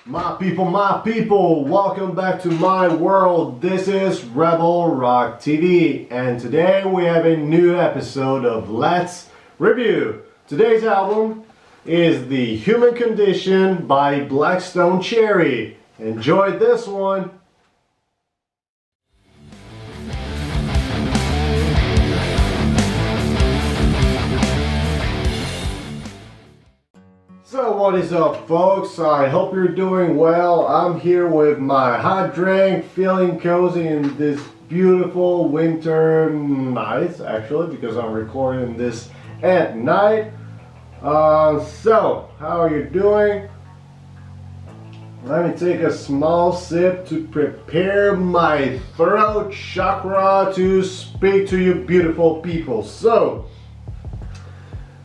My people, welcome back to my world. This is Rebel Rock TV, and today we have a new episode of Let's Review. Today's album is The Human Condition by Blackstone Cherry. Enjoy this one. So what is up, folks? I hope you're doing well. I'm here with my hot drink, feeling cozy in this beautiful winter night, actually, because I'm recording this at night. So how are you doing? Let me take a small sip to prepare my throat chakra to speak to you beautiful people. So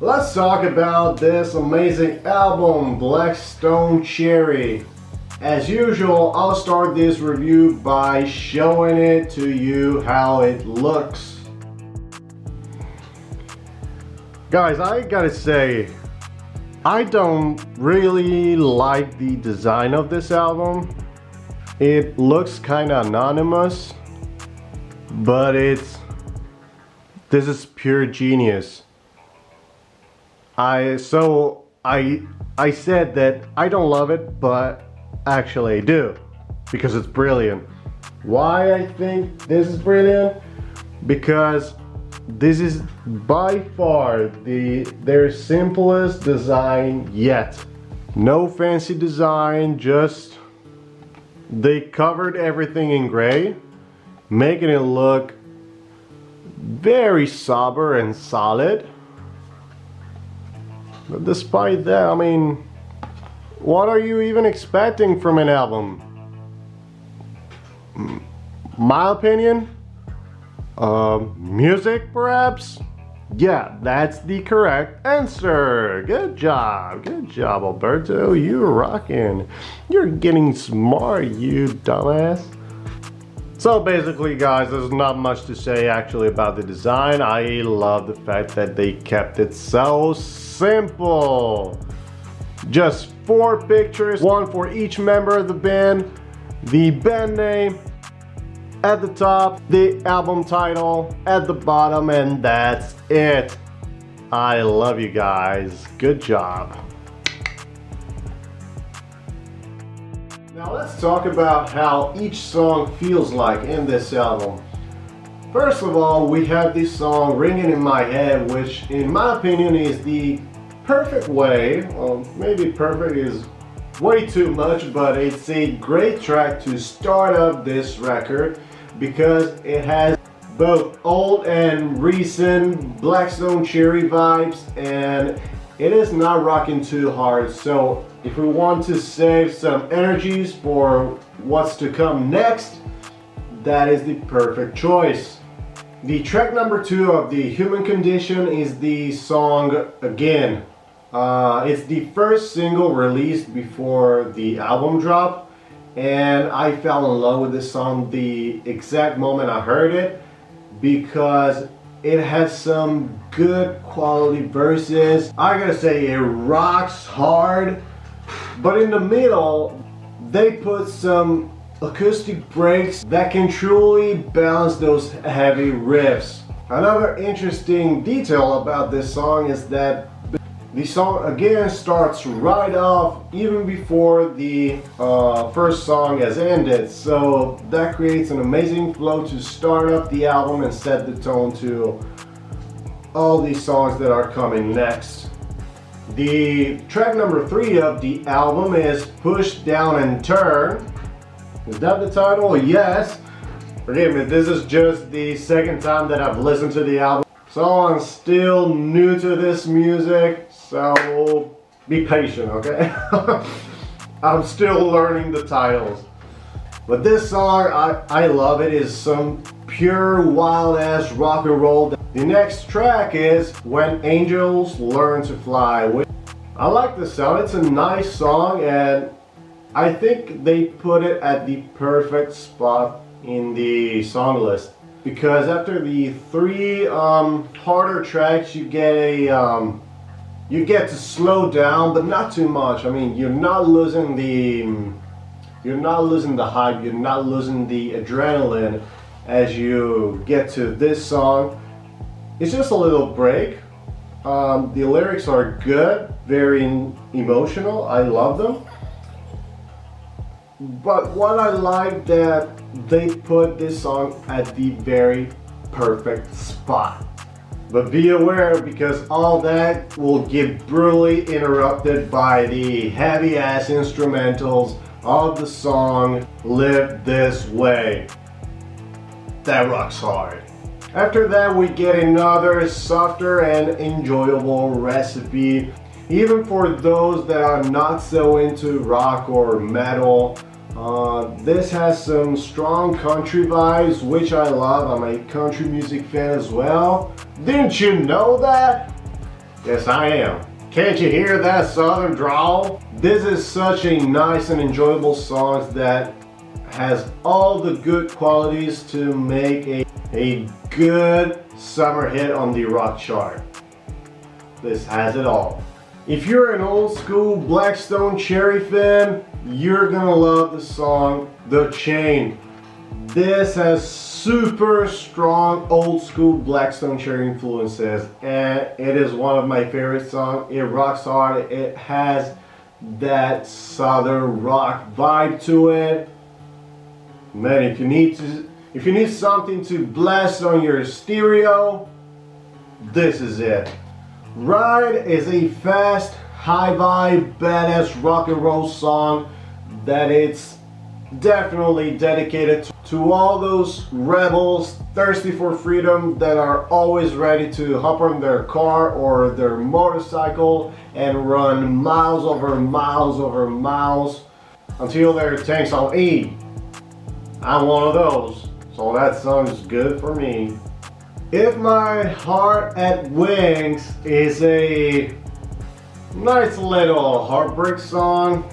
let's talk about this amazing album, Blackstone Cherry. As usual, I'll start this review by showing it to you how it looks. Guys, I gotta say, I don't really like the design of this album. It looks kinda anonymous, but this is pure genius. I said that I don't love it, but actually I do, because it's brilliant. Why I think this is brilliant? Because this is by far their simplest design yet. No fancy design, just they covered everything in gray, making it look very sober and solid. But despite that, I mean, what are you even expecting from an album? My opinion? Music, perhaps? Yeah, that's the correct answer. Good job, Alberto. You're rocking. You're getting smart, you dumbass. So basically, guys, there's not much to say actually about the design. I love the fact that they kept it so simple. Just 4 pictures, one for each member of the band, the band name at the top, the album title at the bottom, and that's it. I love you guys. Good job. Now let's talk about how each song feels like in this album. First of all, we have this song Ringing in My Head, which in my opinion is the perfect way, well, maybe perfect is way too much, but it's a great track to start up this record because it has both old and recent Blackstone Cherry vibes, and it is not rocking too hard. So if we want to save some energies for what's to come next, that is the perfect choice. The track number 2 of The Human Condition is the song Again. It's the first single released before the album drop, and I fell in love with this song the exact moment I heard it because it has some good quality verses. I gotta say, it rocks hard, but in the middle they put some acoustic breaks that can truly balance those heavy riffs. Another interesting detail about this song is that the song again starts right off even before the first song has ended, so that creates an amazing flow to start up the album and set the tone to all these songs that are coming next. The track number 3 of the album is Push Down and Turn. Is that the title? Yes. Forgive me, this is just the second time that I've listened to the album, so I'm still new to this music, so be patient, okay? I'm still learning the titles. But this song, I love it. It's some pure wild ass rock and roll. The next track is When Angels Learn to Fly. I like the sound. It's a nice song, and I think they put it at the perfect spot in the song list, because after the 3 harder tracks you get a you get to slow down, but not too much. I mean, you're not losing the hype, you're not losing the adrenaline as you get to this song. It's just a little break. The lyrics are good, very emotional. I love them. But what I like that they put this song at the very perfect spot. But be aware, because all that will get brutally interrupted by the heavy ass instrumentals of the song Live This Way. That rocks hard. After that, we get another softer and enjoyable recipe, even for those that are not so into rock or metal. This has some strong country vibes, which I love. I'm a country music fan as well. Didn't you know that? Yes, I am. Can't you hear that southern drawl? This is such a nice and enjoyable song that has all the good qualities to make a good summer hit on the rock chart. This has it all. If you're an old school Black Stone Cherry fan, you're gonna love the song The Chain. This has super strong old school Black Stone Cherry influences, and it is one of my favorite songs. It rocks hard. It has that southern rock vibe to it. Man, if you need something to blast on your stereo, this is it. Ride is a fast, high vibe, badass rock and roll song that it's definitely dedicated to all those rebels thirsty for freedom that are always ready to hop on their car or their motorcycle and run miles over miles until their tanks on E. I'm one of those, so that song is good for me. If My Heart at Wings is a nice little heartbreak song,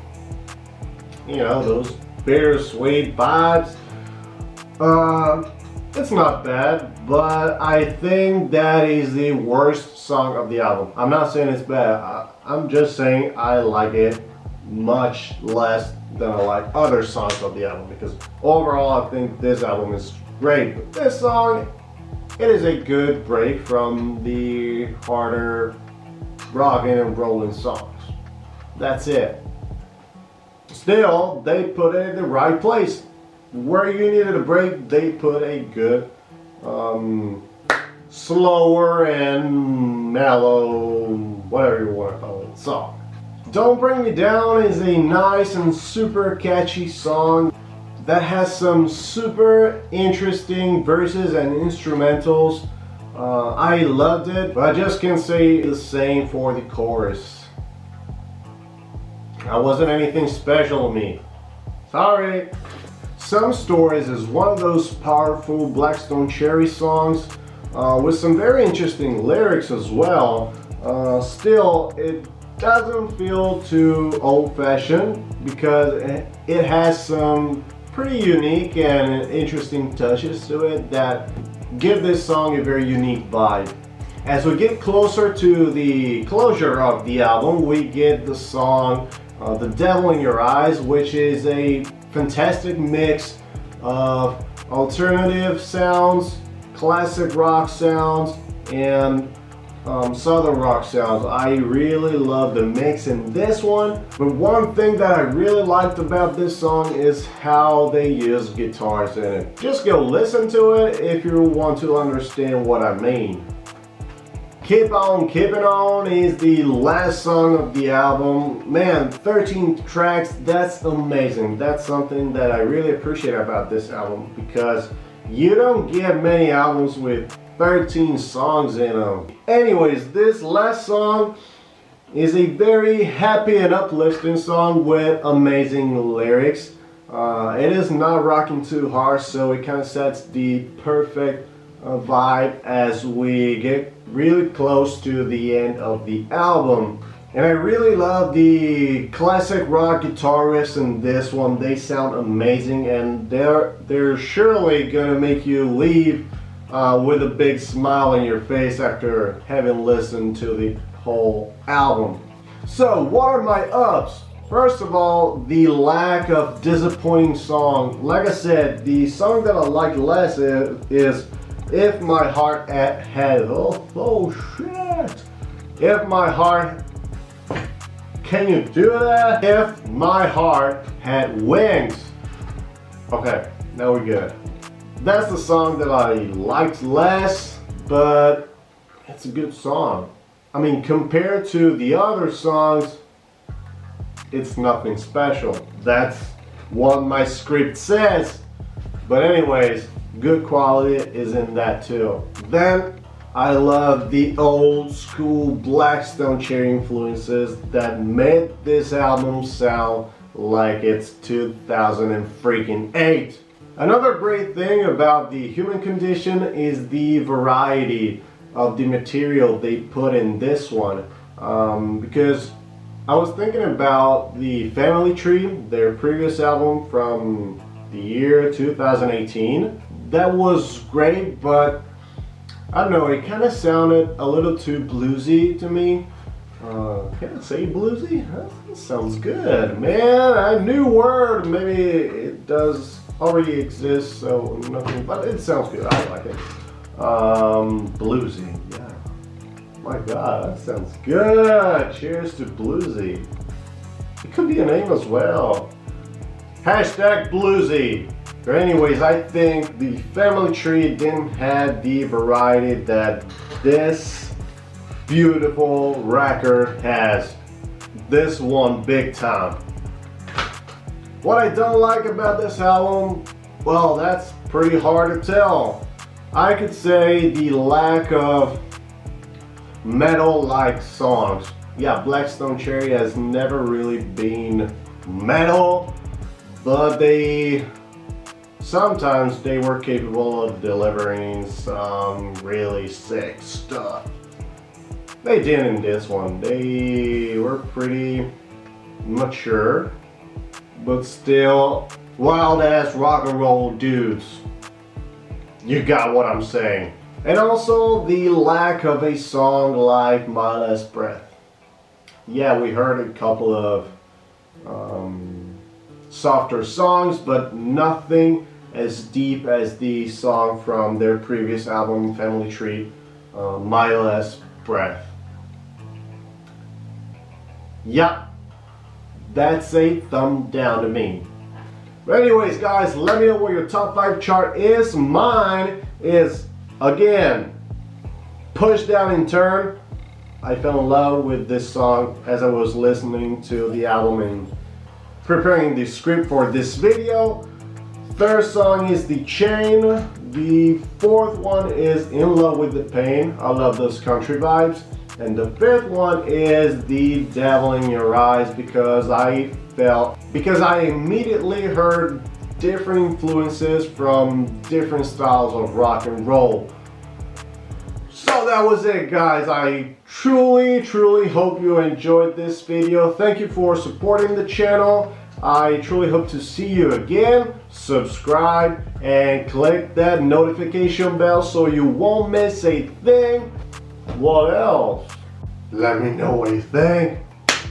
you know, those bittersweet vibes. It's not bad, but I think that is the worst song of the album. I'm not saying it's bad, I'm just saying I like it much less than I like other songs of the album, because overall I think this album is great. But this song, it is a good break from the harder rocking and rolling songs. That's it. Still, they put it in the right place. Where you needed a break, they put a good, slower and mellow, whatever you want to call it, song. Don't Bring Me Down is a nice and super catchy song that has some super interesting verses and instrumentals. I loved it, but I just can't say the same for the chorus. That wasn't anything special to me. Sorry. Some Stories is one of those powerful Black Stone Cherry songs with some very interesting lyrics as well. Still, it doesn't feel too old-fashioned because it has some pretty unique and interesting touches to it that give this song a very unique vibe. As we get closer to the closure of the album, we get the song The Devil in Your Eyes, which is a fantastic mix of alternative sounds, classic rock sounds, and southern rock sounds. I really love the mix in this one, but one thing that I really liked about this song is how they use guitars in it. Just go listen to it if you want to understand what I mean. Keep On Keeping On is the last song of the album. Man, 13 tracks, that's amazing. That's something that I really appreciate about this album, because you don't get many albums with 13 songs in them. Anyways, this last song is a very happy and uplifting song with amazing lyrics. It is not rocking too hard, so it kind of sets the perfect vibe as we get really close to the end of the album. And I really love the classic rock guitarists in this one. They sound amazing, and they're surely gonna make you leave with a big smile on your face after having listened to the whole album. So what are my ups? First of all, the lack of disappointing song. Like I said, the song that I like less is If My Heart Had, oh shit. If My Heart, can you do that? If My Heart Had Wings. Okay, now we're good. That's the song that I liked less, but it's a good song. I mean, compared to the other songs, it's nothing special. That's what my script says. But anyways, good quality is in that too. Then I love the old school Black Stone Cherry influences that made this album sound like it's 2008. Another great thing about The Human Condition is the variety of the material they put in this one, because I was thinking about the Family Tree, their previous album from the year 2018. That was great, but I don't know, it kind of sounded a little too bluesy to me. Can I say bluesy? That sounds good, man. A new word, maybe it does already exist, so nothing, but it sounds good. I like it. Bluesy, yeah. My God, that sounds good. Cheers to bluesy. It could be a name as well. Hashtag bluesy. But anyways, I think the Family Tree didn't have the variety that this beautiful record has. This one big time. What I don't like about this album, well, that's pretty hard to tell. I could say the lack of metal-like songs. Yeah, Black Stone Cherry has never really been metal, but sometimes they were capable of delivering some really sick stuff. They did in this one. They were pretty mature, but still wild-ass rock and roll dudes. You got what I'm saying. And also the lack of a song like My Last Breath. Yeah, we heard a couple of softer songs, but nothing as deep as the song from their previous album, Family Tree, My Last Breath. Yeah, that's a thumb down to me. But anyways, guys, let me know what your top 5 chart is. Mine is, again, Push Down and Turn. I fell in love with this song as I was listening to the album and preparing the script for this video. Third song is The Chain. The fourth one is In Love with the Pain. I love those country vibes. And the fifth one is The Devil in Your Eyes, because I immediately heard different influences from different styles of rock and roll. So that was it, guys. I truly hope you enjoyed this video. Thank you for supporting the channel. I truly hope to see you again. Subscribe and click that notification bell so you won't miss a thing. What else? Let me know what you think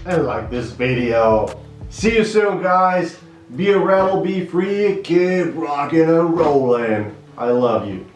and like this video. See you soon, guys. Be a rebel, be free, keep rocking and rolling. I love you.